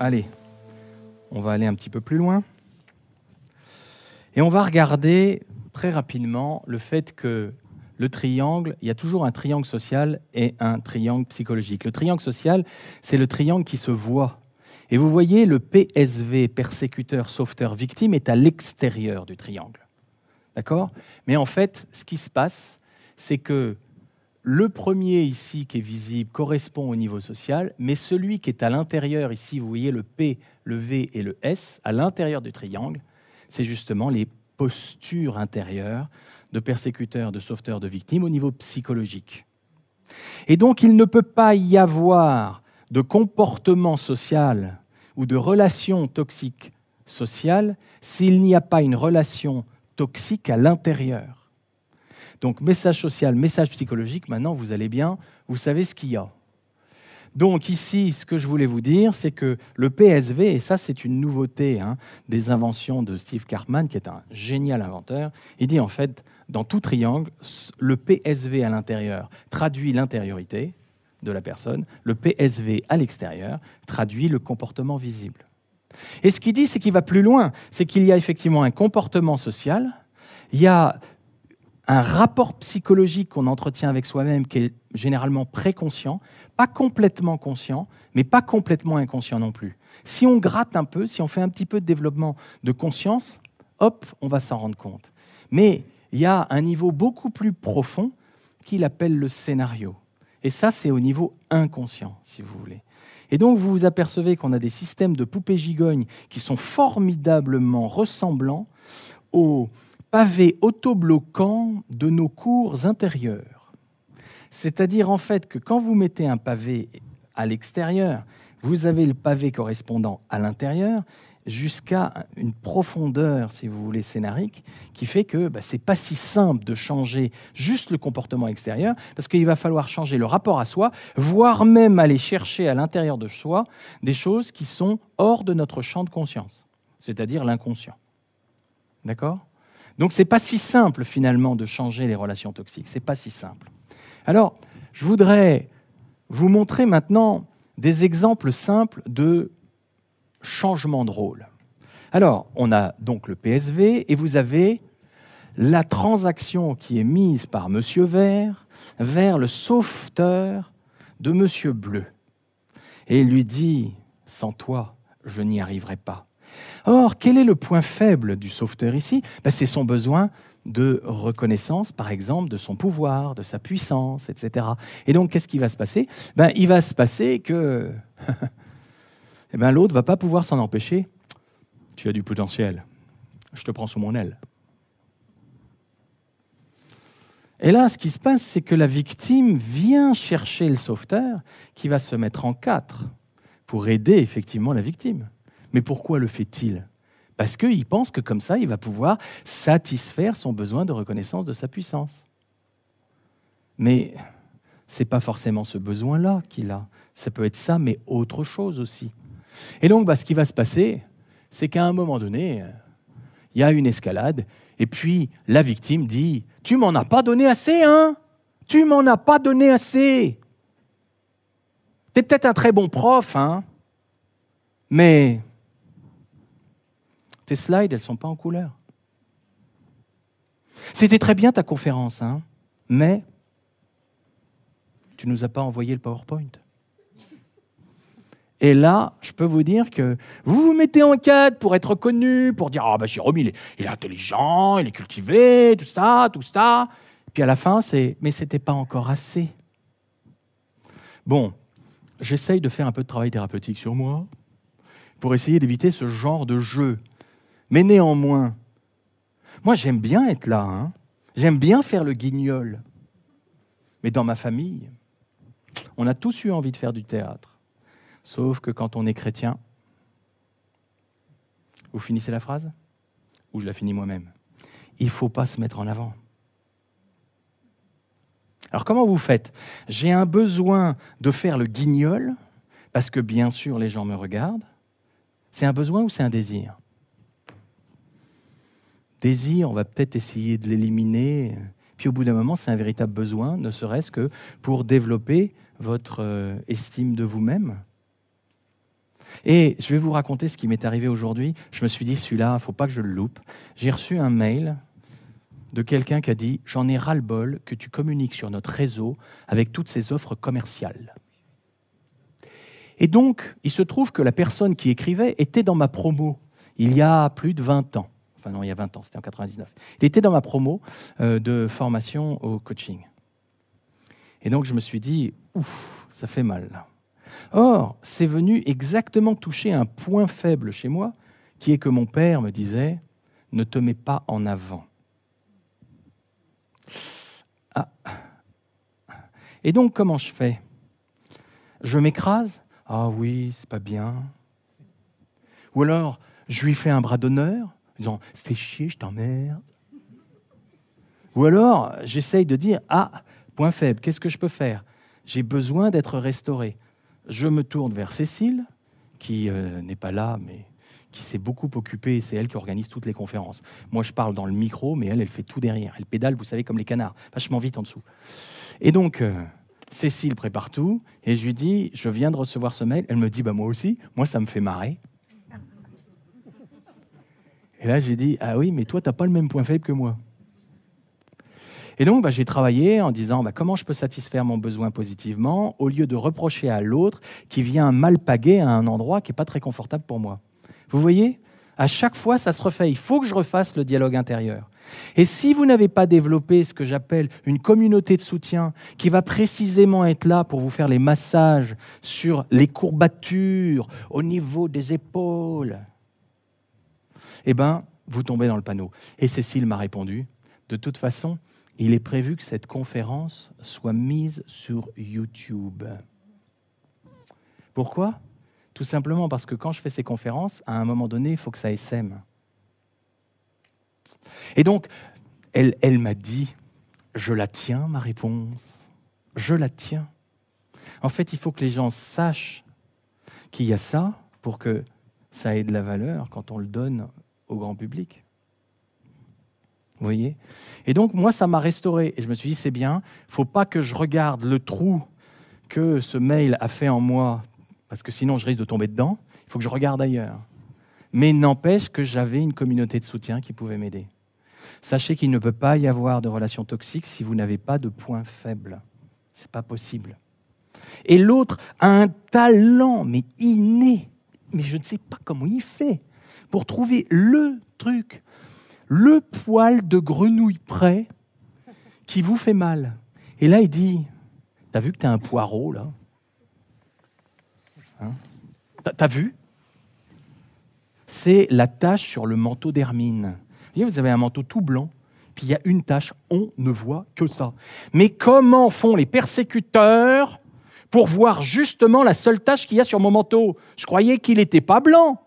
allez, on va aller un petit peu plus loin. Et on va regarder très rapidement le fait que le triangle, il y a toujours un triangle social et un triangle psychologique. Le triangle social, c'est le triangle qui se voit. Et vous voyez, le PSV, persécuteur, sauveteur, victime, est à l'extérieur du triangle. D'accord ? Mais en fait, ce qui se passe, c'est que le premier ici qui est visible correspond au niveau social, mais celui qui est à l'intérieur ici, vous voyez le P, le V et le S, à l'intérieur du triangle, c'est justement les postures intérieures de persécuteurs, de sauveteurs, de victimes au niveau psychologique. Et donc, il ne peut pas y avoir de comportement social ou de relation toxique sociale s'il n'y a pas une relation toxique à l'intérieur. Donc, message social, message psychologique, maintenant, vous allez bien, vous savez ce qu'il y a. Donc ici, ce que je voulais vous dire, c'est que le PSV, et ça c'est une nouveauté des inventions de Steve Karpman, qui est un génial inventeur, il dit en fait, dans tout triangle, le PSV à l'intérieur traduit l'intériorité de la personne, le PSV à l'extérieur traduit le comportement visible. Et ce qu'il dit, c'est qu'il va plus loin, c'est qu'il y a effectivement un comportement social, il y a un rapport psychologique qu'on entretient avec soi-même qui est généralement préconscient, pas complètement conscient, mais pas complètement inconscient non plus. Si on gratte un peu, si on fait un petit peu de développement de conscience, hop, on va s'en rendre compte. Mais il y a un niveau beaucoup plus profond qu'il appelle le scénario. Et ça, c'est au niveau inconscient, si vous voulez. Et donc, vous vous apercevez qu'on a des systèmes de poupées-gigognes qui sont formidablement ressemblants aux pavés autobloquants de nos cours intérieurs. C'est-à-dire en fait que quand vous mettez un pavé à l'extérieur, vous avez le pavé correspondant à l'intérieur jusqu'à une profondeur, si vous voulez, scénarique, qui fait que ce n'est pas si simple de changer juste le comportement extérieur, parce qu'il va falloir changer le rapport à soi, voire même aller chercher à l'intérieur de soi des choses qui sont hors de notre champ de conscience, c'est-à-dire l'inconscient. D'accord ? Donc, ce n'est pas si simple, finalement, de changer les relations toxiques. Ce n'est pas si simple. Alors, je voudrais vous montrer maintenant des exemples simples de changement de rôle. Alors, on a donc le PSV et vous avez la transaction qui est mise par Monsieur Vert vers le sauveteur de Monsieur Bleu. Et il lui dit « Sans toi, je n'y arriverai pas ». Or, quel est le point faible du sauveteur ici ? C'est son besoin de reconnaissance, par exemple, de son pouvoir, de sa puissance, etc. Et donc, qu'est-ce qui va se passer ? Il va se passer que l'autre ne va pas pouvoir s'en empêcher. Tu as du potentiel, je te prends sous mon aile. Et là, ce qui se passe, c'est que la victime vient chercher le sauveteur qui va se mettre en quatre pour aider effectivement la victime. Mais pourquoi le fait-il ? Parce qu'il pense que comme ça, il va pouvoir satisfaire son besoin de reconnaissance de sa puissance. Mais ce n'est pas forcément ce besoin-là qu'il a. Ça peut être ça, mais autre chose aussi. Et donc, ce qui va se passer, c'est qu'à un moment donné, il y a une escalade, et puis la victime dit « Tu m'en as pas donné assez, hein ? Tu m'en as pas donné assez. T'es peut-être un très bon prof, hein ? Mais... tes slides, elles ne sont pas en couleur. C'était très bien ta conférence, hein, mais tu ne nous as pas envoyé le PowerPoint. Et là, je peux vous dire que vous vous mettez en cadre pour être connu, pour dire « Ah, Jérôme, il est intelligent, il est cultivé, tout ça. » Puis à la fin, c'est « Mais ce n'était pas encore assez. » Bon, j'essaye de faire un peu de travail thérapeutique sur moi pour essayer d'éviter ce genre de jeu. Mais néanmoins, moi j'aime bien être là, hein. J'aime bien faire le guignol. Mais dans ma famille, on a tous eu envie de faire du théâtre. Sauf que quand on est chrétien, vous finissez la phrase ? Ou je la finis moi-même ? Il ne faut pas se mettre en avant. Alors comment vous faites ? J'ai un besoin de faire le guignol, parce que bien sûr les gens me regardent. C'est un besoin ou c'est un désir ? Désir, on va peut-être essayer de l'éliminer. Puis au bout d'un moment, c'est un véritable besoin, ne serait-ce que pour développer votre estime de vous-même. Et je vais vous raconter ce qui m'est arrivé aujourd'hui. Je me suis dit, celui-là, il ne faut pas que je le loupe. J'ai reçu un mail de quelqu'un qui a dit « J'en ai ras-le-bol que tu communiques sur notre réseau avec toutes ces offres commerciales. » Et donc, il se trouve que la personne qui écrivait était dans ma promo il y a plus de 20 ans. Enfin non, il y a 20 ans, c'était en 99. Il était dans ma promo de formation au coaching. Et donc, je me suis dit « Ouf, ça fait mal. » Or, c'est venu exactement toucher un point faible chez moi, qui est que mon père me disait « Ne te mets pas en avant. » Ah. Et donc, comment je fais? Je m'écrase? Ah oui, c'est pas bien. Ou alors, je lui fais un bras d'honneur, en disant « Fais chier, je t'emmerde. » Ou alors, j'essaye de dire « Ah, point faible, qu'est-ce que je peux faire? J'ai besoin d'être restauré. » Je me tourne vers Cécile, qui n'est pas là, mais qui s'est beaucoup occupée, c'est elle qui organise toutes les conférences. Moi, je parle dans le micro, mais elle fait tout derrière. Elle pédale, vous savez, comme les canards, vachement vite en dessous. Et donc, Cécile prépare tout, et je lui dis, je viens de recevoir ce mail. Elle me dit, bah, moi aussi, moi, ça me fait marrer. Et là, j'ai dit, ah oui, mais toi, tu n'as pas le même point faible que moi. Et donc, j'ai travaillé en disant comment je peux satisfaire mon besoin positivement au lieu de reprocher à l'autre qui vient m'alpaguer à un endroit qui n'est pas très confortable pour moi. Vous voyez? À chaque fois, ça se refait. Il faut que je refasse le dialogue intérieur. Et si vous n'avez pas développé ce que j'appelle une communauté de soutien qui va précisément être là pour vous faire les massages sur les courbatures au niveau des épaules, eh bien, vous tombez dans le panneau. Et Cécile m'a répondu, de toute façon, il est prévu que cette conférence soit mise sur YouTube. Pourquoi? Tout simplement parce que quand je fais ces conférences, à un moment donné, il faut que ça essaime. Et donc, elle m'a dit, je la tiens, ma réponse. Je la tiens. En fait, il faut que les gens sachent qu'il y a ça pour que ça ait de la valeur quand on le donne au grand public. Vous voyez? Et donc, moi, ça m'a restauré. Et je me suis dit, c'est bien, il ne faut pas que je regarde le trou que ce mail a fait en moi, parce que sinon, je risque de tomber dedans. Il faut que je regarde ailleurs. Mais n'empêche que j'avais une communauté de soutien qui pouvait m'aider. Sachez qu'il ne peut pas y avoir de relation toxique si vous n'avez pas de point faible. Ce n'est pas possible. Et l'autre a un talent, mais inné, mais je ne sais pas comment il fait, pour trouver le truc, le poil de grenouille près qui vous fait mal. Et là, il dit, t'as vu que t'as un poireau, là? Hein? T'as vu? C'est la tache sur le manteau d'Hermine. Vous avez un manteau tout blanc, puis il y a une tache, on ne voit que ça. Mais comment font les persécuteurs pour voir justement la seule tache qu'il y a sur mon manteau? Je croyais qu'il n'était pas blanc.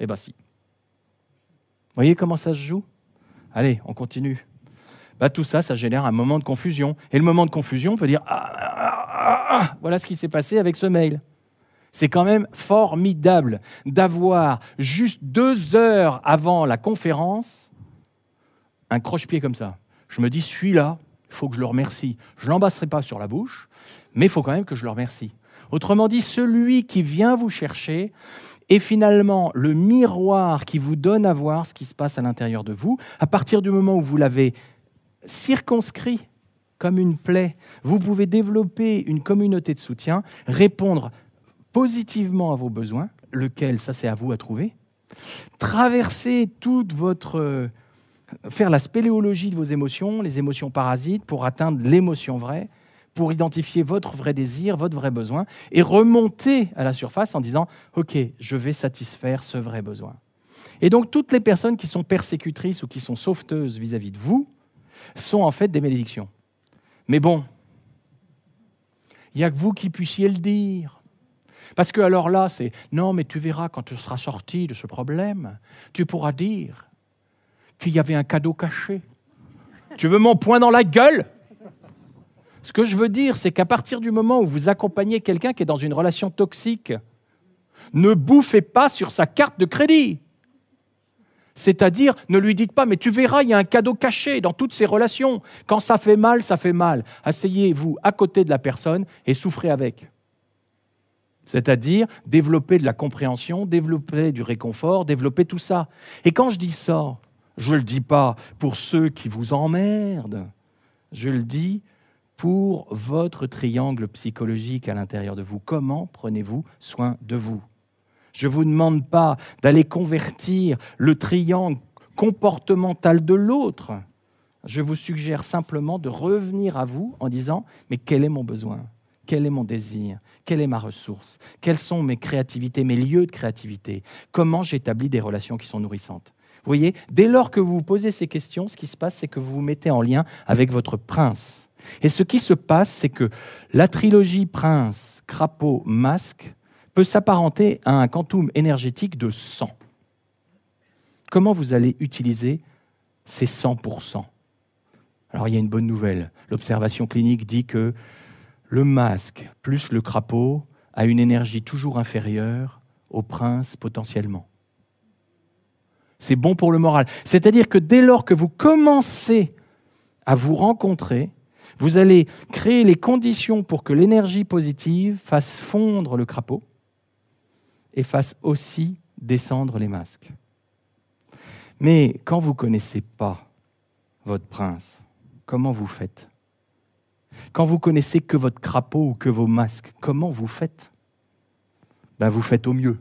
Eh bien si. Vous voyez comment ça se joue? Allez, on continue. Tout ça, ça génère un moment de confusion. Et le moment de confusion, on peut dire voilà ce qui s'est passé avec ce mail. C'est quand même formidable d'avoir juste 2 heures avant la conférence un croche-pied comme ça. Je me dis, celui-là, il faut que je le remercie. Je ne l'embrasserai pas sur la bouche, mais il faut quand même que je le remercie. Autrement dit, celui qui vient vous chercher est finalement le miroir qui vous donne à voir ce qui se passe à l'intérieur de vous. À partir du moment où vous l'avez circonscrit comme une plaie, vous pouvez développer une communauté de soutien, répondre positivement à vos besoins, lequel, ça c'est à vous à trouver, traverser toute votre... faire la spéléologie de vos émotions, les émotions parasites, pour atteindre l'émotion vraie, pour identifier votre vrai désir, votre vrai besoin, et remonter à la surface en disant « Ok, je vais satisfaire ce vrai besoin ». Et donc, toutes les personnes qui sont persécutrices ou qui sont sauveteuses vis-à-vis de vous sont en fait des malédictions. Mais bon, il n'y a que vous qui puissiez le dire. Parce que alors là, c'est « Non, mais tu verras, quand tu seras sorti de ce problème, tu pourras dire qu'il y avait un cadeau caché. Tu veux mon poing dans la gueule ?» Ce que je veux dire, c'est qu'à partir du moment où vous accompagnez quelqu'un qui est dans une relation toxique, ne bouffez pas sur sa carte de crédit. C'est-à-dire, ne lui dites pas, mais tu verras, il y a un cadeau caché dans toutes ces relations. Quand ça fait mal, ça fait mal. Asseyez-vous à côté de la personne et souffrez avec. C'est-à-dire développer de la compréhension, développer du réconfort, développer tout ça. Et quand je dis ça, je ne le dis pas pour ceux qui vous emmerdent, je le dis pour votre triangle psychologique à l'intérieur de vous. Comment prenez-vous soin de vous? Je ne vous demande pas d'aller convertir le triangle comportemental de l'autre. Je vous suggère simplement de revenir à vous en disant « Mais quel est mon besoin ? Quel est mon désir ? Quelle est ma ressource ? Quelles sont mes créativités, mes lieux de créativité ? Comment j'établis des relations qui sont nourrissantes ?» Vous voyez, dès lors que vous vous posez ces questions, ce qui se passe, c'est que vous vous mettez en lien avec votre prince. Et ce qui se passe, c'est que la trilogie prince, crapaud, masque peut s'apparenter à un quantum énergétique de 100. Comment vous allez utiliser ces 100%? Alors, il y a une bonne nouvelle. L'observation clinique dit que le masque plus le crapaud a une énergie toujours inférieure au prince potentiellement. C'est bon pour le moral. C'est-à-dire que dès lors que vous commencez à vous rencontrer, vous allez créer les conditions pour que l'énergie positive fasse fondre le crapaud et fasse aussi descendre les masques. Mais quand vous ne connaissez pas votre prince, comment vous faites? Quand vous connaissez que votre crapaud ou que vos masques, comment vous faites? Vous faites au mieux.